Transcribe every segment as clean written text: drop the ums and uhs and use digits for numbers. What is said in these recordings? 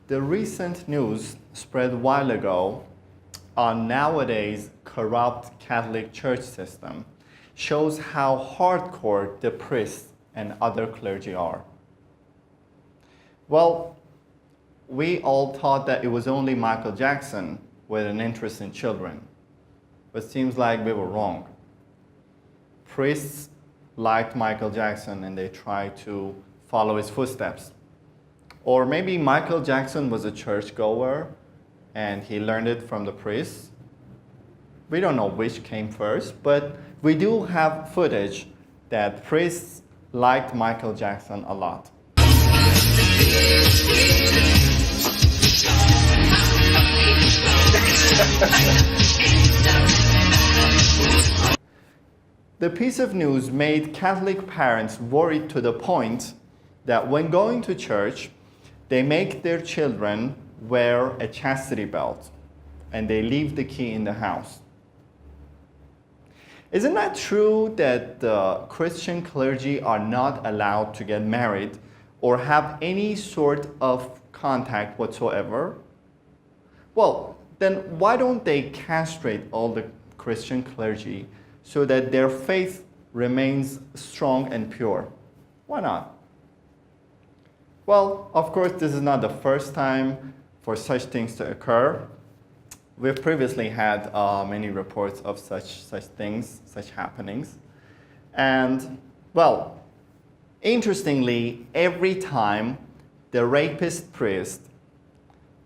The recent news spread a while ago on nowadays corrupt Catholic Church system shows how hardcore the priests and other clergy are. Well, we all thought that it was only Michael Jackson with an interest in children, but it seems like we were wrong. Priests liked Michael Jackson and they tried to follow his footsteps. Or maybe Michael Jackson was a churchgoer and he learned it from the priests. We don't know which came first, but we do have footage that priests liked Michael Jackson a lot. The piece of news made Catholic parents worried to the point that when going to church, they make their children wear a chastity belt and they leave the key in the house. Isn't that true that the Christian clergy are not allowed to get married or have any sort of contact whatsoever? Well, then why don't they castrate all the Christian clergy so that their faith remains strong and pure? Why not? Well, of course, this is not the first time for such things to occur. We've previously had many reports of such things, such happenings. And, well, interestingly, every time the rapist priest,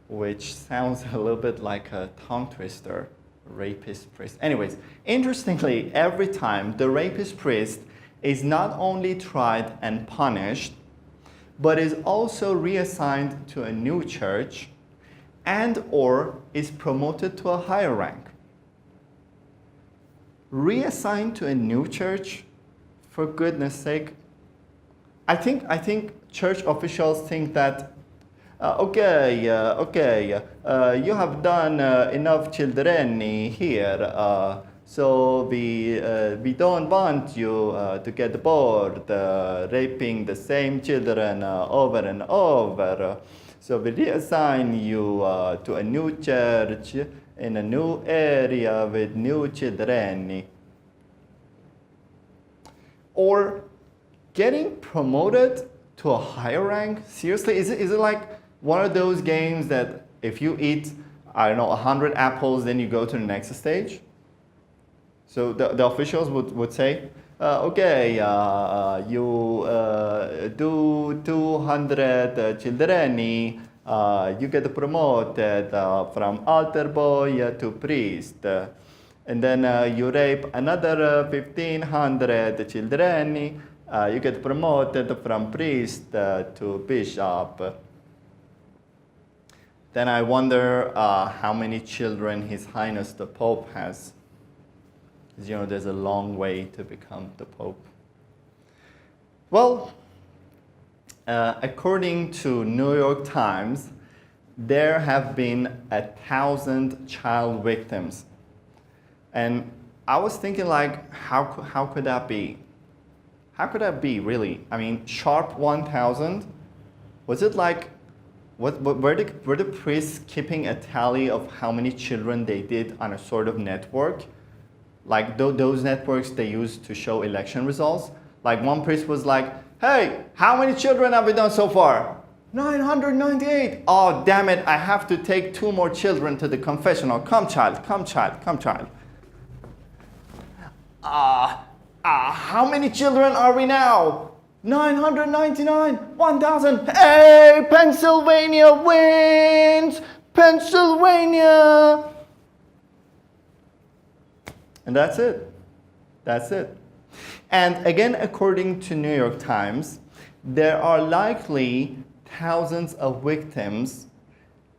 which sounds a little bit like a tongue twister, rapist priest. Anyways, interestingly, every time the rapist priest is not only tried and punished, but is also reassigned to a new church and or is promoted to a higher rank. Reassigned to a new church? For goodness sake. I think church officials think that you have done enough children here, so we don't want you to get bored raping the same children over and over. So we reassign you to a new church in a new area with new children. Or getting promoted to a higher rank? Seriously, is it like one of those games that if you eat, 100 apples, then you go to the next stage? So the officials would say, you do 200 children, you get promoted from altar boy to priest. And then you rape another 1,500 children, you get promoted from priest to bishop. Then I wonder how many children His Highness the Pope has. Because, there's a long way to become the Pope. Well, according to New York Times, there have been 1,000 child victims. And I was thinking, how could that be? How could that be, really? I mean, sharp 1,000? Was it like, were the priests keeping a tally of how many children they did on a sort of network? Like those networks they use to show election results? Like one priest was like, hey, how many children have we done so far? 998. Oh, damn it, I have to take 2 more children to the confessional. Come, child, come, child, come, child. How many children are we now? 999, 1,000. Hey, Pennsylvania wins! Pennsylvania! And that's it. That's it. And again, according to New York Times, there are likely thousands of victims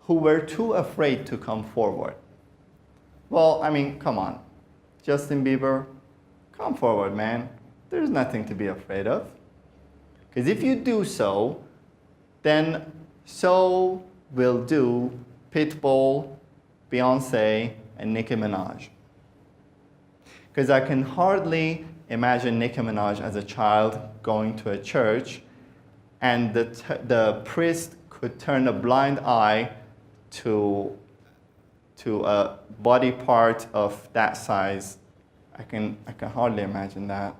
who were too afraid to come forward. Well, I mean, come on. Justin Bieber, come forward, man. There's nothing to be afraid of. Because if you do so, then so will do Pitbull, Beyonce, and Nicki Minaj. Because I can hardly imagine Nicki Minaj as a child going to a church and the priest could turn a blind eye to a body part of that size. I can hardly imagine that.